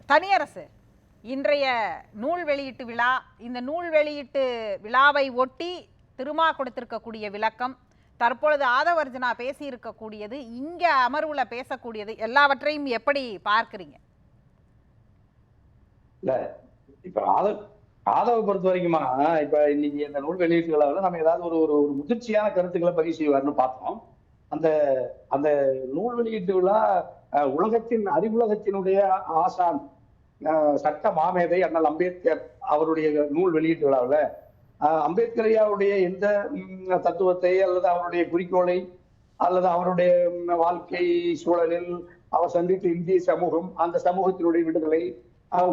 தனியரசு, இன்றைய நூல் வெளியீட்டு விழா, இந்த நூல் வெளியீட்டு விழாவை ஒட்டி திருமா கொடுத்திருக்கக்கூடிய விளக்கம், தற்பொழுது ஆதவர்ஜுனா பேசியிருக்கக்கூடியது, இங்க அமர்வுல பேசக்கூடியது, எல்லாவற்றையும் எப்படி பார்க்கிறீங்க? இல்ல இப்ப ஆதவ பொறுத்த வரைக்குமா, இப்ப இன்னைக்கு இந்த நூல் வெளியீட்டு விழாவில் நம்ம ஏதாவது ஒரு ஒரு முதிர்ச்சியான கருத்துக்களை பதிவு செய்வார்னு பார்த்தோம். அந்த அந்த நூல் வெளியீட்டு விழா உலகத்தின் அறிவுலகத்தினுடைய ஆசான் சட்ட மாமேதை அண்ணல் அம்பேத்கர் அவருடைய நூல் வெளியீட்டு விழாவில் அம்பேத்கர் ஐயாவுடைய எந்த தத்துவத்தை அல்லது அவருடைய குறிக்கோளை அல்லது அவருடைய வாழ்க்கை சூழலில் அவர் சந்தித்த இந்திய சமூகம், அந்த சமூகத்தினுடைய விடுதலை,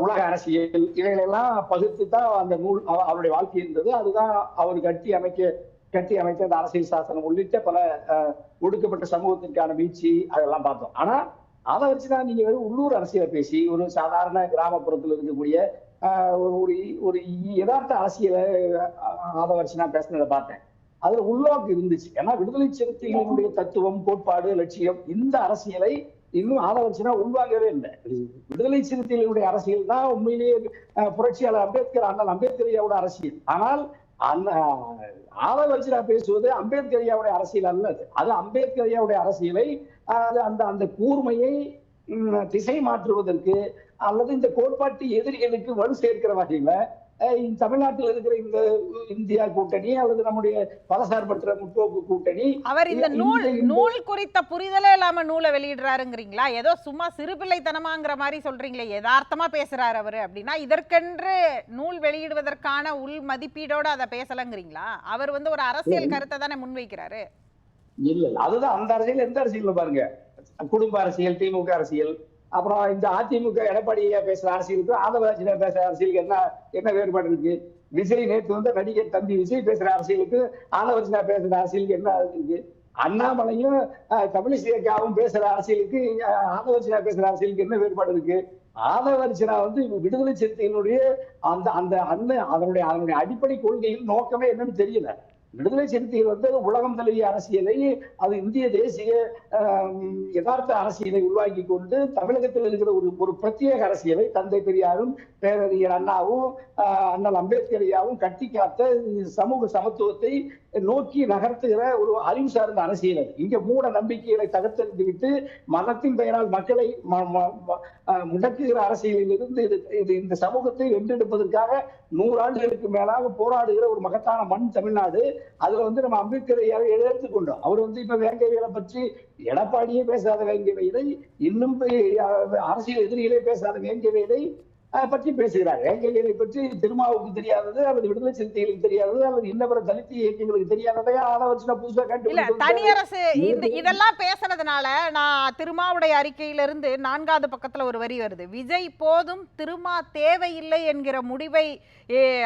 உலக அரசியல், இவைகளெல்லாம் பகுத்து தான் அந்த நூல் அவருடைய வாழ்க்கை இருந்தது. அதுதான் அவர் கட்டி அமைச்ச அந்த அரசியல் சாசனம் உள்ளிட்ட பல ஒடுக்கப்பட்ட சமூகத்திற்கான வீழ்ச்சி அதெல்லாம் பார்த்தோம். ஆனா அதை வச்சுதான் நீங்க உள்ளூர் அரசியலை பேசி ஒரு சாதாரண கிராமப்புறத்தில் இருக்கக்கூடிய ஒரு யதார்த்த அரசியலை அதை வச்சு நான் பேசினதை பார்த்தேன். அதுல உள்நோக்கு இருந்துச்சு. ஏன்னா விடுதலை சிறுத்தைகளினுடைய தத்துவம், கோட்பாடு, லட்சியம், இந்த அரசியலை இன்னும் ஆதவர்ஜுனா உள்வாங்கவே இல்லை. விடுதலை சிறுத்தைகளுடைய அரசியல் தான் உண்மையிலேயே புரட்சியாளர் அம்பேத்கர் அண்ணல் அம்பேத்கர் ஐயாவோட அரசியல். ஆனால் ஆதவர்ஜுனா பேசுவது அம்பேத்கர் ஐயாவுடைய அரசியல் அல்ல. அது அம்பேத்கர் ஐயாவுடைய அரசியலை அந்த அந்த கூர்மையை திசை மாற்றுவதற்கு அல்லது இந்த கோட்பாட்டு எதிரிகளுக்கு வலு சேர்க்கிற வகையில தமிழ்நாட்டில் இருக்கிற இந்த இந்தியா கூட்டணி அல்லது நம்முடைய பலசார்பற்ற முற்போக்கு கூட்டணி அவர் இந்த நூல் குறித்த புரிதலே இல்லாம நூலை வெளியிடுறாருங்கிறீங்களா? ஏதோ சும்மா சிறுபிள்ளைத்தனமாங்கிற மாதிரி சொல்றீங்களே, யதார்த்தமா பேசுறாரு அவரு அப்படின்னா, இதற்கென்று நூல் வெளியிடுவதற்கான உள் மதிப்பீடோட அதை பேசலங்கிறீங்களா? அவர் ஒரு அரசியல் கருத்தை தானே முன்வைக்கிறாரு. இல்ல, அதுதான் அந்த அரசியல். எந்த அரசியல் பாருங்க, குடும்ப அரசியல், திமுக அரசியல், அப்புறம் இந்த அதிமுக எடப்பாடியா பேசுற அரசியலுக்கு ஆதவர்ஜுனா பேசுற அரசியலுக்கு என்ன வேறுபாடு இருக்கு? விஜய் நேற்று நடிகர் தம்பி விஜய் பேசுற அரசியலுக்கு ஆதவர்ஜுனா பேசுற அரசியலுக்கு என்ன இருக்கு? அண்ணாமலையும் தமிழிசைக்காவும் பேசுற அரசியலுக்கு ஆதவர்ஜுனா பேசுற அரசியலுக்கு என்ன வேறுபாடு இருக்கு? ஆதவர்ஜுனா விடுதலை சிறுத்தைகளுடைய அந்த அந்த அதனுடைய அடிப்படை கொள்கையில் நோக்கமே என்னன்னு தெரியல. விடுதலை சிறுத்தைகள் உலகம் தழுவிய அரசியலை, அது இந்திய தேசிய யதார்த்த அரசியலை உருவாக்கி கொண்டு தமிழகத்தில் இருக்கிற ஒரு பிரத்யேக அரசியலை தந்தை பெரியாரும் பேரறிஞர் அண்ணாவும் அண்ணல் அம்பேத்கர் ஐயாவும் கட்டி காத்த சமூக சமத்துவத்தை நோக்கி நகர்த்துகிற ஒரு அறிவு சார்ந்த அரசியல். இங்க மூட நம்பிக்கைகளை தகர்த்தெறிந்து விட்டு மதத்தின் பெயரால் மக்களை முடக்குகிற அரசியலில் இருந்து இந்த சமூகத்தை வென்றெடுப்பதற்காக 100 ஆண்டுகளுக்கு மேலாக போராடுகிற ஒரு மகத்தான மண் தமிழ்நாடு. அதுல நம்ம அம்பேத்கர் ஐயாவை எடுத்துக்கொண்டோம். அவர் இப்ப வேங்கைகளை பற்றி எடப்பாடியே பேசாத வேங்கைகளை, இன்னும் அரசியல் எதிரிகளே பேசாத வேங்கைகளை பற்றி பேசுகிறார். வேங்கைகளை பற்றி திருமாவுக்கு தெரியாதது, அல்லது விடுதலை சிறுத்தைகளுக்கு தெரியாதது, அல்லது இன்னவர தலித் இயக்கங்களுக்கு தெரியாததை ஆதவர்ஜுனா புதுசா தனியரசு இதெல்லாம் பேசுறதுனால நான் திருமாவுடைய அறிக்கையிலிருந்து 4வது பக்கத்துல ஒரு வரி வருது. விஜய் போதும், திருமா தேவையில்லை என்கிற முடிவை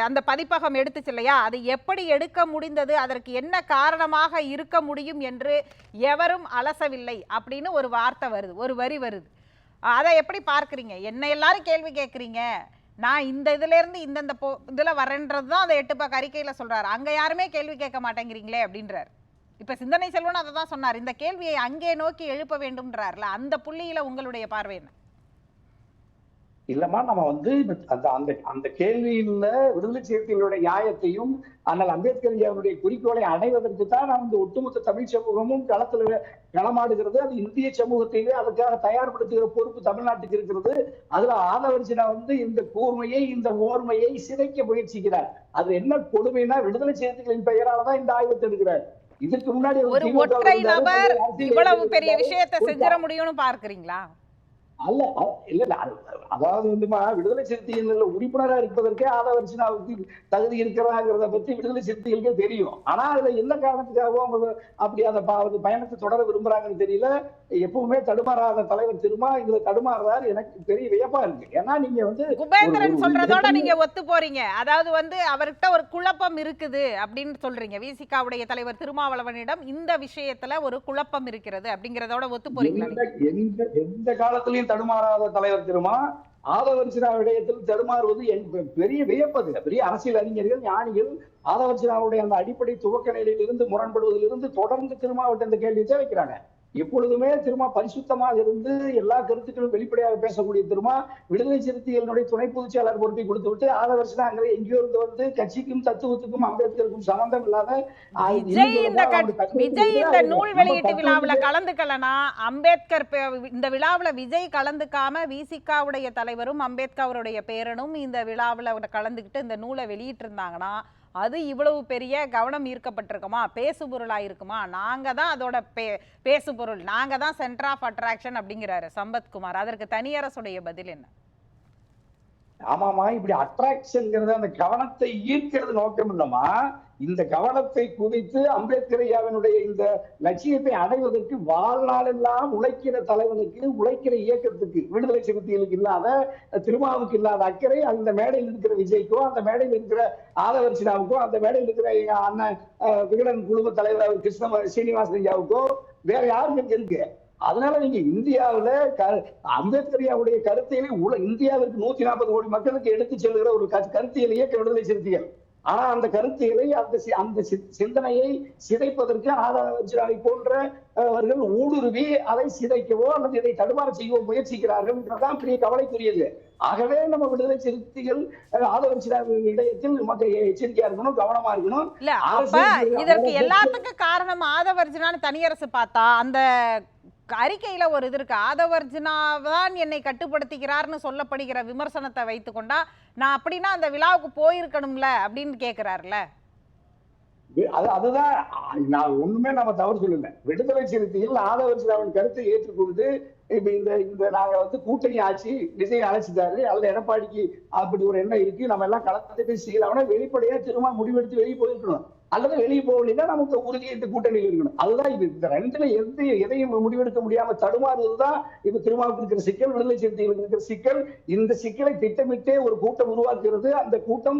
அந்த பதிப்பகம் எடுத்துச்சு இல்லையா? அது எப்படி எடுக்க முடிந்தது, அதற்கு என்ன காரணமாக இருக்க முடியும் என்று எவரும் அலசவில்லை அப்படின்னு ஒரு வார்த்தை வருது, ஒரு வரி வருது. அதை எப்படி பார்க்குறீங்க? என்ன எல்லாரும் கேள்வி கேட்குறீங்க, நான் இந்த இதுல இருந்து இந்தந்த இதுல வரேன்றது தான் அந்த 8 பக்க அறிக்கையில சொல்றாரு. அங்க யாருமே கேள்வி கேட்க மாட்டேங்கிறீங்களே அப்படின்றார். இப்ப சிந்தனை செல்வன் அதை தான் சொன்னார், இந்த கேள்வியை அங்கே நோக்கி எழுப்ப வேண்டும்ன்றார்ல, அந்த புள்ளியில உங்களுடைய பார்வை என்ன? இல்லம்மா, நம்ம அந்த கேள்வியில விடுதலை சிறுத்தைகளுடைய நியாயத்தையும் அண்ணல் அம்பேத்கர் ஐயாவுடைய குறிக்கோளை அடைவதற்கு தான் நாம் ஒட்டுமொத்த தமிழ் சமூகமும் களமாடுகிறது. அது இந்திய சமூகத்தையே அதுக்காக தயார்படுத்துகிற பொறுப்பு தமிழ்நாட்டுக்கு இருக்கிறது. அதுல ஆதவர்ஜுனா இந்த கூர்மையை, இந்த ஓர்மையை சிதைக்க முயற்சிக்கிறார். அது என்ன கொடுமைனா, விடுதலை சிறுத்தைகளின் பெயரால தான் இந்த ஆய்வத்தை எடுக்கிறார். இதுக்கு முன்னாடி ஒரு ஒற்றை நபர் இவ்வளவு பெரிய விஷயத்தை செஞ்சிட முடியும்னு பார்க்கிறீங்களா? அல்ல இல்ல, அதாவது விடுதலை சிறுத்தைகள் உறுப்பினரா இருப்பதற்கே ஆதவர்ஜுனாவுக்கு தகுதி இருக்கிறாங்கிறத பத்தி விடுதலை சிறுத்தைகளுக்கே தெரியும். ஆனா அதுல என்ன காரணத்துக்காகவும் அவங்க அப்படி அந்த பயணத்தை தொடர விரும்புறாங்கன்னு தெரியல. எப்பவுமே தடுமாறாத தலைவர் திருமா இதுல தடுமாறுறாரு. எனக்கு பெரிய வியப்பா இருக்கு. ஏன்னா நீங்க குபேந்திரன் சொல்றதோட நீங்க ஒத்து போறீங்க. அதாவது அவர்கிட்ட ஒரு குழப்பம் இருக்குது அப்படின்னு சொல்றீங்க. விசிகாவுடைய தலைவர் திருமாவளவனிடம் இந்த விஷயத்துல ஒரு குழப்பம் இருக்கிறது அப்படிங்கறதோட ஒத்து போறீங்களா? எந்த காலத்திலையும் தடுமாறாத தலைவர் திருமா ஆதவர்ஜுனா விடயத்தில் தடுமாறுவது பெரிய வியப்பது. பெரிய அரசியல் அறிஞர்கள், ஞானிகள் ஆதவர்ஜுனாவுடைய அந்த அடிப்படை துவக்க நிலையிலிருந்து முரண்படுவதிலிருந்து தொடர்ந்து திருமாவட்ட இந்த கேள்வியை வைக்கிறாங்க. எப்பொழுதுமே திருமா பரிசுத்தமாக இருந்து எல்லா கருத்துக்களும் வெளிப்படையாக பேசக்கூடிய திருமா விடுதலை சிறுத்தைகளுடைய துணை பொதுச் செயலாளர் பொறுப்பை கொடுத்து விட்டு ஆதவர்ஷனா அங்கே எங்கேயோ இருந்து வந்து கட்சிக்கும் தத்துவத்துக்கும் அம்பேத்கருக்கும் சம்பந்தம் இல்லாத விஜய் இந்த நூல் வெளியீட்டு விழாவுல கலந்துக்கலனா அம்பேத்கர் இந்த விழாவுல விஜய் கலந்துக்காம விசிகாவுடைய தலைவரும் அம்பேத்கருடைய பேரனும் இந்த விழாவுல கலந்துக்கிட்டு இந்த நூலை வெளியிட்டு இருந்தாங்கன்னா அது இவ்வளவு பெரிய கவனம் ஈர்க்கப்பட்டிருக்குமா, பேசு பொருளா இருக்குமா? நாங்க தான் அதோட பேசு பொருள், நாங்க தான் சென்டர் ஆஃப் அட்ராக்ஷன் அப்படிங்கிறாரு சம்பத்குமார். அதற்கு தனியரசுடைய பதில் என்ன? ஆமாமா, இப்படி அட்ராக்ஷன்ங்கிறது அந்த கவனத்தை ஈர்க்கிறது நோக்கம் இல்லமா. இந்த கவனத்தை குவித்து அம்பேத்கர் ஐயாவினுடைய இந்த லட்சியத்தை அடைவதற்கு வாழ்நாளெல்லாம் உழைக்கிற தலைவனுக்கு, உழைக்கிற இயக்கத்துக்கு, விடுதலை சிறுத்தைகளுக்கு இல்லாத, திருமாவுக்கு இல்லாத அக்கறை அந்த மேடையில் இருக்கிற விஜய்க்கோ, அந்த மேடையில் இருக்கிற ஆதவர்ஷனாவுக்கோ, அந்த மேடையில் இருக்கிற எங்க அண்ணன் விகடன் குழும தலைவர் கிருஷ்ண சீனிவாசன் ஐயாவுக்கோ வேற யாருக்கு இருக்கு? அதனால நீங்க இந்தியாவில அம்பேத்கரியாவுடைய கருத்தியலை இந்தியாவிற்கு 140 கோடி மக்களுக்கு எடுத்து செல்கிற ஒரு கருத்தியல் இயக்க விடுதலை சிறுத்தைகள். ஆனா அந்த கருத்தியலை அந்த சிந்தனையை சிதைப்பதற்கு ஆதவர்ஷனாவை போன்றவர்கள் ஊடுருவி அதை சிதைக்கவோ அல்லது இதை தடுமாற செய்யவோ முயற்சிக்கிறார்கள் என்றதான் பெரிய கவலைக்குரியது. ஆகவே நம்ம விடுதலை சிறுத்தைகள் ஆதவர்ஷனாவின் இடத்தில் மக்கள் எச்சரிக்கையா இருக்கணும், கவனமா இருக்கணும். இல்ல அப்ப இதற்கு எல்லாத்துக்கும் காரணம் ஆதவர்ஷனான்னு தனியரசு பார்த்தா அந்த அறிக்கையில ஒரு இது இருக்கு, ஆதவர்ஜுனாதான் என்னை கட்டுப்படுத்துகிறார்னு சொல்லப்படுகிற விமர்சனத்தை வைத்து கொண்டா நான் அப்படின்னா அந்த விழாவுக்கு போயிருக்கணும்ல அப்படின்னு கேக்குறாருல. அதுதான் நான் ஒண்ணுமே நம்ம தவறு சொல்லல. விடுதலை சிறுத்தைகள் ஆதவர்ஜுனாவின் கருத்தை ஏற்றுக்கொண்டு இப்ப இந்த நாங்க கூட்டணி ஆட்சி விஜய் அழைச்சிட்டாரு அல்லது எடப்பாடிக்கு அப்படி ஒரு எண்ணம் இருக்கு, நம்ம எல்லாம் கலந்து பேசி செய்யலாம், வெளிப்படையா திரும்ப முடிவெடுத்து வெளியே போயிருக்கணும். அல்லது வெளியே போகலைன்னா நமக்கு உறுதியை இந்த கூட்டணியில் இருக்கணும். அதுதான் இது. இந்த ரெண்டுல எதையும் முடிவெடுக்க முடியாம தடுமாறுவதுதான் இப்ப திருமாவுக்கு இருக்கிற சிக்கல், விடுதலை சிறுத்தைகளுக்கு இருக்கிற சிக்கல். இந்த சிக்கலை திட்டமிட்டே ஒரு கூட்டம் உருவாக்குறது, அந்த கூட்டம்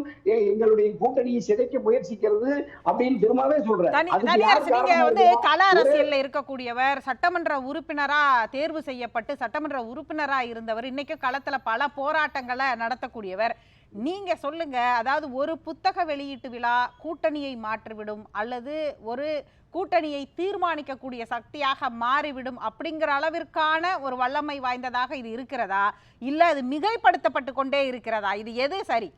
எங்களுடைய கூட்டணியை சிதைக்க முயற்சிக்கிறது அப்படின்னு திருமாவே சொல்றேன். நீங்க கள அரசியல்ல இருக்கக்கூடியவர், சட்டமன்ற உறுப்பினரா தேர்வு செய்யப்பட்டு சட்டமன்ற உறுப்பினரா இருந்தவர், இன்னைக்கு களத்துல பல போராட்டங்களை நடத்தக்கூடியவர். நீங்க சொல்லுங்க, அதாவது ஒரு புத்தக வெளியீட்டு விழா கூட்டணியை மாற்றிவிடும் அல்லது ஒரு கூட்டணியை தீர்மானிக்கக்கூடிய சக்தியாக மாறிவிடும் அப்படிங்கிற அளவிற்கான ஒரு வல்லமை வாய்ந்ததாக இது இருக்கிறதா, இல்ல அது மிகைப்படுத்தப்பட்டு கொண்டே இருக்கிறதா? இது எது சரி?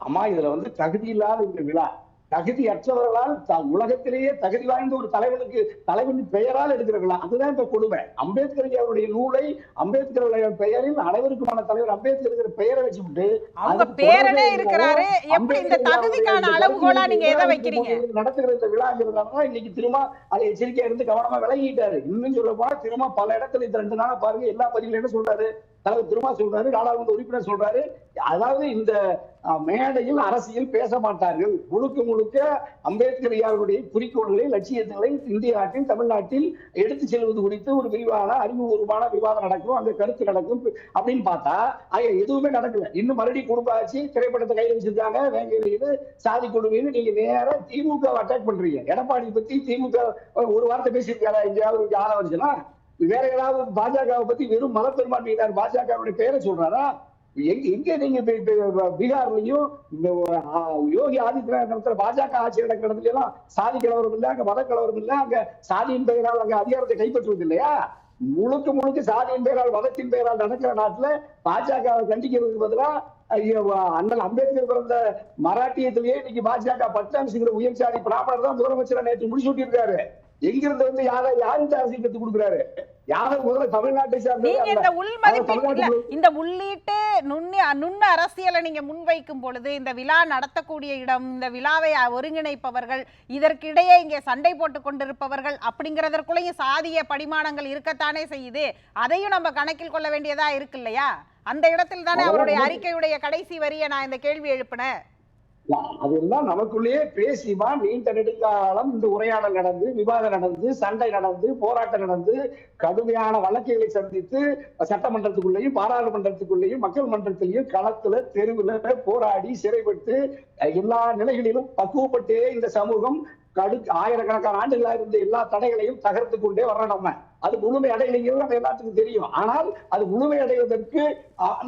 அம்மா, இதுல தகுதி இல்லாத இந்த விழா தகுதியற்றவர்களால் உலகத்திலேயே தகுதி வாய்ந்த ஒரு தலைவனின் பெயரால் எடுக்கிற விழா. அதுதான் இப்ப கொடுமை. அம்பேத்கர் அவருடைய நூலை அம்பேத்கர் பெயரில் அனைவருக்குமான தலைவர் அம்பேத்கர் பெயரை வச்சுட்டு அவங்க பேரனே இருக்கிறாரு, எப்படி இந்த தகுதிக்கான அளவுகோலா நீங்க எதை வைக்கிறீங்க? நடத்துகிற இந்த விழாங்கிறதுனால இன்னைக்கு திரும்ப அதை எச்சரிக்கையா இருந்து கவனமா விலகிட்டாரு. இன்னும் சொல்ல போனா திரும்ப பல இடத்துல இந்த 2 நாளா பாருங்க, எல்லா பதிலும் என்ன சொல்றாரு, தலைவர் திருமா சொல்றாரு, நாடாளுமன்ற உறுப்பினர் சொல்றாரு, அதாவது இந்த மேடையில் அரசியல் பேச மாட்டார்கள், முழுக்க முழுக்க அம்பேத்கர் ஐயாவுடைய குறிக்கோள்களை, லட்சியங்களை இந்திய நாட்டில், தமிழ்நாட்டில் எடுத்து செல்வது குறித்து ஒரு விரிவான அறிவுபூர்வமான விவாதம் நடக்கும், அந்த கருத்து நடக்கும் அப்படின்னு பார்த்தா எதுவுமே நடக்கல. இன்னும் மறுபடியும் குடும்ப ஆட்சி திரைப்படத்தை கையில் வச்சிருக்காங்க, வேங்கையில சாதி கொடுமைன்னு நீங்க நேர திமுக அட்டாக் பண்றீங்க. எடப்பாடி பத்தி திமுக ஒரு வார்த்தை பேசியிருக்காரா எங்கேயாவது ஆதவர்ஷனா? வேற ஏதாவது பாஜகவை பத்தி வெறும் மத பெரும்பான்மையினர் பாஜகவுடைய பெயரை சொல்றாரா? எங்க நீங்க பீகார்லயும் யோகி ஆதித்யநாத் நடத்துற பாஜக ஆட்சி நடக்கிற இடத்துல எல்லாம் சாதி கலவரம் இல்ல, அங்க மத கலவரம் இல்ல, அங்க சாதியின் பெயரால் அங்க அதிகாரத்தை கைப்பற்றுவது இல்லையா? முழுக்க முழுக்க சாதியின் பெயரால் மதத்தின் பெயரால் நடக்கிற நாட்டுல பாஜகவை கண்டிக்கிறதுக்கு பதிலா அண்ணல் அம்பேத்கர் பிறந்த மராட்டியத்திலேயே இன்னைக்கு பாஜக பட்டான்சிங்கிற உயர்சாதி பிராமணர் தான் முதலமைச்சரை நேற்று முடிச்சு இருக்காரு. எங்கிருந்து யாருக்கு அரசியல் கற்றுக் கொடுக்குறாரு? இந்த உள்ளீட்டு நுண்ண அரசியலை நீங்க முன்வைக்கும் பொழுது இந்த விழா நடத்தக்கூடிய இடம், இந்த விழாவை ஒருங்கிணைப்பவர்கள், இதற்கிடையே இங்கே சண்டை போட்டு கொண்டிருப்பவர்கள் அப்படிங்கிறதற்குள்ளேயும் சாதிய படிமானங்கள் இருக்கத்தானே செய்யுது. அதையும் நம்ம கணக்கில் கொள்ள வேண்டியதா இருக்கு இல்லையா? அந்த இடத்தில் தானே அவருடைய அறிக்கையுடைய கடைசி வரியை நான் இந்த கேள்வி எழுப்பினேன். அதெல்லாம் நமக்குள்ளேயே பேசிமா நீண்ட நெடுங்காலம் இந்த உரையாடல் நடந்து, விவாதம் நடந்து, சண்டை நடந்து, போராட்டம் நடந்து, கடுமையான வழக்குகளை சந்தித்து சட்டமன்றத்துக்குள்ளேயும் பாராளுமன்றத்துக்குள்ளேயும் மக்கள் மன்றத்திலையும் களத்துல தெருவுல போராடி சிறைப்பட்டு எல்லா நிலைகளிலும் பக்குவப்பட்டே இந்த சமூகம் ஆயிரக்கணக்கான ஆண்டுகளா இருந்த எல்லா தடைகளையும் தகர்த்து கொண்டே வர்றோம். நம்ம அது முழுமை அடையலைங்கிறது நம்ம எல்லாத்துக்கும் தெரியும். ஆனால் அது முழுமை அடைவதற்கு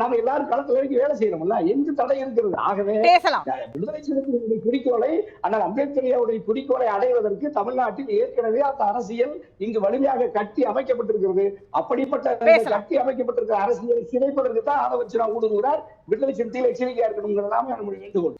நம்ம எல்லாரும் களத்துல வரைக்கும் வேலை செய்யணும்ல, எங்கு தடை இருக்கிறது? ஆகவே பேசலாம். விடுதலை சிறுத்தைகளுடைய குறிக்கோளை, அண்ணல் அம்பேத்கருடைய குறிக்கோளை அடைவதற்கு தமிழ்நாட்டில் ஏற்கனவே அந்த அரசியல் இங்கு வலிமையாக கட்டி அமைக்கப்பட்டிருக்கிறது. அப்படிப்பட்ட கட்டி அமைக்கப்பட்டிருக்கிற அரசியலை சிதைப்பதற்கு தான் அதை வச்சு நான் ஊடுருகிறார். விடுதலை சிறுத்தைகள் எச்சரிக்கையா இருக்கணுங்கிறதாம நம்முடைய வேண்டுகோள்.